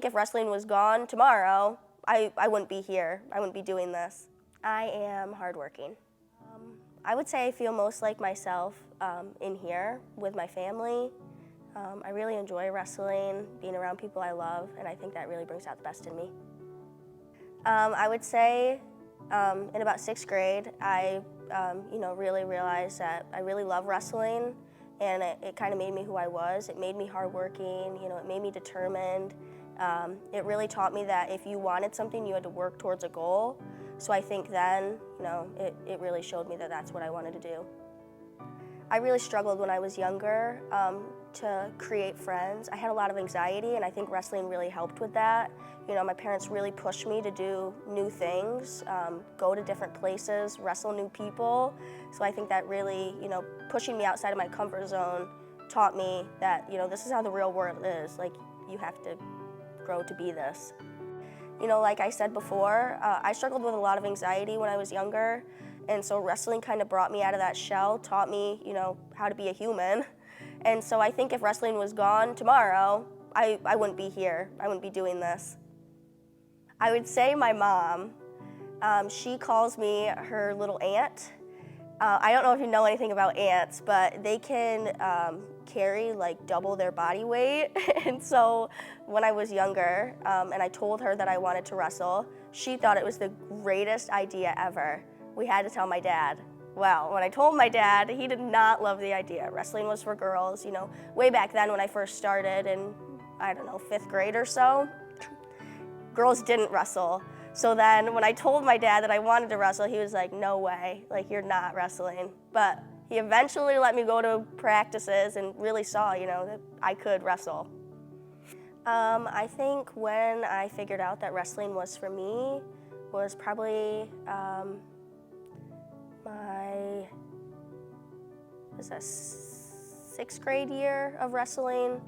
If wrestling was gone tomorrow, I wouldn't be here. I wouldn't be doing this. I am hardworking. I would say I feel most like myself in here with my family. I really enjoy wrestling, being around people I love, and I think that really brings out the best in me. I would say in about 6th grade, I really realized that I really love wrestling, and it kind of made me who I was. It made me hardworking, it made me determined. It really taught me that if you wanted something, you had to work towards a goal. So I think then, it really showed me that that's what I wanted to do. I really struggled when I was younger to create friends. I had a lot of anxiety, and I think wrestling really helped with that. My parents really pushed me to do new things, go to different places, wrestle new people. So I think that really, pushing me outside of my comfort zone taught me that, this is how the real world is. Like, you have to grow to be this. Like I said before, I struggled with a lot of anxiety when I was younger, and so wrestling kind of brought me out of that shell, taught me, how to be a human. And so I think if wrestling was gone tomorrow, I wouldn't be here. I wouldn't be doing this. I would say my mom. She calls me her little aunt. I don't know if you know anything about ants, but they can carry like double their body weight. And so when I was younger and I told her that I wanted to wrestle, she thought it was the greatest idea ever. We had to tell my dad. Well, when I told my dad, he did not love the idea. Wrestling was for girls, way back then when I first started in, 5th grade or so, girls didn't wrestle. So then when I told my dad that I wanted to wrestle, he was like, no way, like, you're not wrestling. But he eventually let me go to practices and really saw, that I could wrestle. I think when I figured out that wrestling was for me was probably my 6th grade year of wrestling.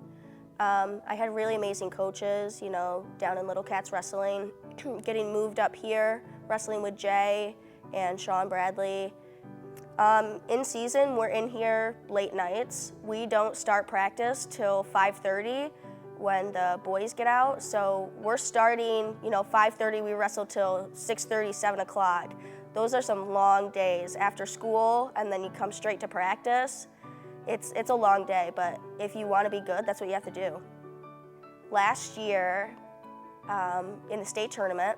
I had really amazing coaches, down in Little Cats Wrestling, getting moved up here, wrestling with Jay and Sean Bradley. In season, we're in here late nights. We don't start practice till 5:30 when the boys get out. So we're starting, 5:30, we wrestle till 6:30, 7 o'clock. Those are some long days after school, and then you come straight to practice. It's a long day, but if you want to be good, that's what you have to do. Last year, in the state tournament,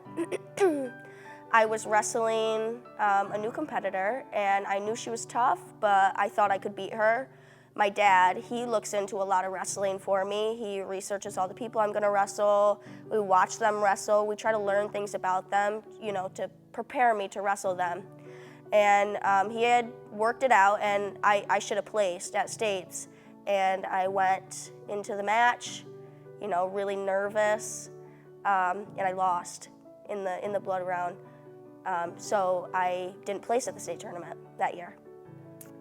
I was wrestling a new competitor, and I knew she was tough, but I thought I could beat her. My dad, he looks into a lot of wrestling for me. He researches all the people I'm gonna wrestle. We watch them wrestle. We try to learn things about them, to prepare me to wrestle them. And he had worked it out, and I should have placed at states. And I went into the match, really nervous, and I lost in the blood round. So I didn't place at the state tournament that year.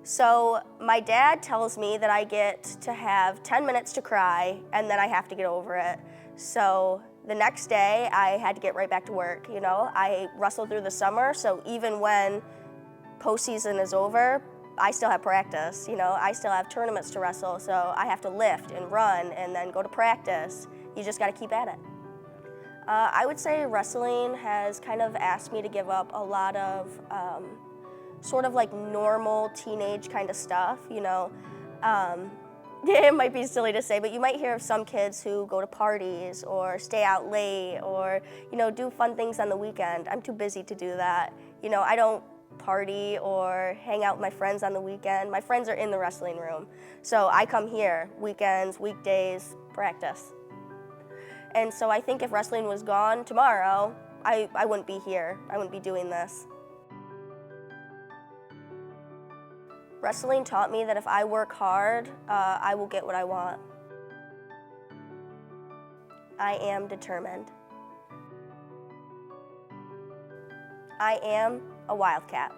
So my dad tells me that I get to have 10 minutes to cry, and then I have to get over it. So the next day, I had to get right back to work. I wrestled through the summer, so even when postseason is over, I still have practice. I still have tournaments to wrestle, so I have to lift and run and then go to practice. You just got to keep at it. I would say wrestling has kind of asked me to give up a lot of sort of like normal teenage kind of stuff. It might be silly to say, but you might hear of some kids who go to parties or stay out late or do fun things on the weekend. I'm too busy to do that. I don't party or hang out with my friends on the weekend. My friends are in the wrestling room. So I come here weekends, weekdays, practice. And so I think if wrestling was gone tomorrow, I wouldn't be here. I wouldn't be doing this. Wrestling taught me that if I work hard, I will get what I want. I am determined. I am a Wildcat.